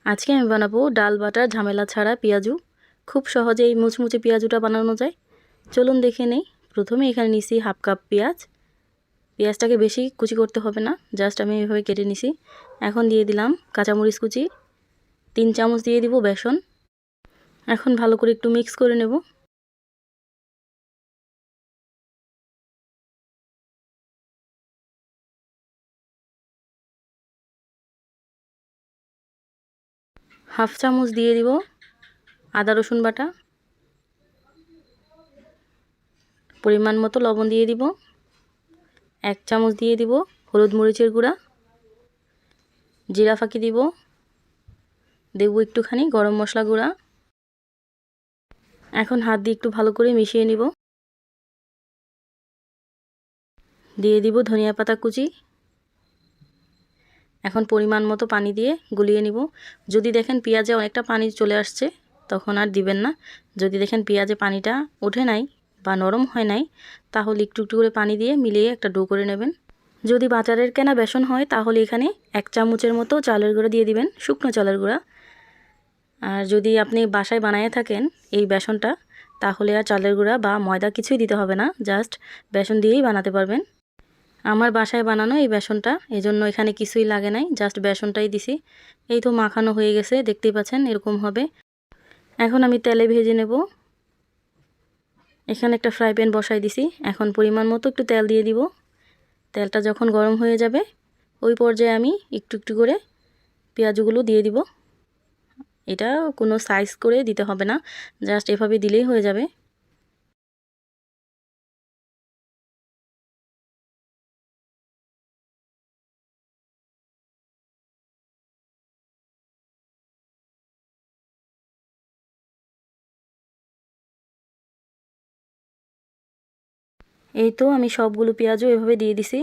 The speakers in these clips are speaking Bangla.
আজকে আমি বানাবো ডাল বাটার ঝামেলা ছাড়া পেঁয়াজু। খুব সহজে এই মুচমুচে পেঁয়াজুটা বানানো যায়। চলুন দেখে নেই। প্রথমে এখানে নিছি হাফ কাপ পেঁয়াজ। পেঁয়াজটাকে বেশি কুচি করতে হবে না, জাস্ট আমি এভাবে কেটে নিছি। এখন দিয়ে দিলাম কাঁচামরিচ কুচি, 3 চামচ দিয়ে দিব বেসন। এখন ভালো করে একটু মিক্স করে নেব। হাফ চামচ দিয়ে দিব আদা রসুন বাটা, পরিমাণ মতো লবণ দিয়ে দিব, 1 চামচ দিয়ে দিব হলুদ মরিচের গুঁড়া, জিরা ফাঁকি দিব, দেব একটুখানি গরম মশলা গুঁড়া। এখন হাত দিয়ে একটু ভালো করে মিশিয়ে নিব। দিয়ে দিব ধনিয়া পাতা কুচি। এখন পরিমাণ মতো পানি দিয়ে গুলিয়ে নিব। যদি দেখেন পেঁয়াজে অনেকটা পানি চলে আসছে তখন আর দিবেন না। যদি দেখেন পেঁয়াজে পানিটা ওঠে নাই বা নরম হয় নাই, তাহলে একটু একটু করে পানি দিয়ে মিলিয়ে একটা ডো করে নেবেন। যদি বাজারের কেনা বেসন হয় তাহলে এখানে 1 চামচের মতো চালের গুঁড়া দিয়ে দিবেন, শুকনো চালের গুঁড়া। আর যদি আপনি বাসায় বানিয়ে থাকেন এই বেসনটা, তাহলে আর চালের গুঁড়া বা ময়দা কিছুই দিতে হবে না, জাস্ট বেসন দিয়েই বানাতে পারবেন। আমার বাসায় বানানো এই বেসনটা, এজন্য এখানে কিছুই লাগে নাই, জাস্ট বেসনটাই দিছি। এই তো মাখানো হয়ে গেছে, দেখতেই পাচ্ছেন এরকম হবে। এখন আমি তেলে ভেজে নেব। এখানে একটা ফ্রাই প্যান বসাই দিছি। এখন পরিমাণ মতো একটু তেল দিয়ে দিব। তেলটা যখন গরম হয়ে যাবে ওই পর্যায়ে আমি একটু একটু করে পেঁয়াজগুলো দিয়ে দিব। এটা কোনো সাইজ করে দিতে হবে না, জাস্ট এভাবে দিলেই হয়ে যাবে। এই তো আমি সবগুলো পেঁয়াজও এভাবে দিয়ে দিছি।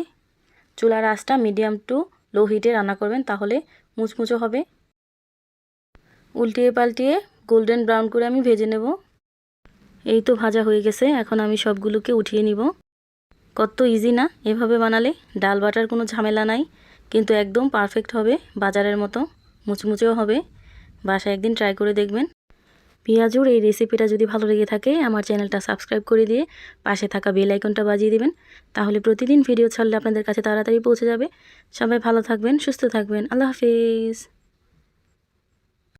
চুলার আঁচটা মিডিয়াম টু লো হিটে রান্না করবেন, তাহলে মুচমুচো হবে। উল্টিয়ে পাল্টিয়ে গোল্ডেন ব্রাউন করে আমি ভেজে নেব। এই তো ভাজা হয়ে গেছে, এখন আমি সবগুলোকে উঠিয়ে নিব। কত ইজি না এভাবে বানালে, ডাল বাটার কোনো ঝামেলা নাই, কিন্তু একদম পারফেক্ট হবে, বাজারের মতো মুচমুচেও হবে। বাসায় একদিন ট্রাই করে দেখবেন। পেঁয়াজুর এই রেসিপিটা যদি ভালো লেগে থাকে আমার চ্যানেলটা সাবস্ক্রাইব করে দিয়ে পাশে থাকা বেল আইকনটা বাজিয়ে দিবেন, তাহলে প্রতিদিন ভিডিও ছাড়লে আপনাদের কাছে তাড়াতাড়ি পৌঁছে যাবে। সবাই ভালো থাকবেন, সুস্থ থাকবেন। আল্লাহ হাফেজ।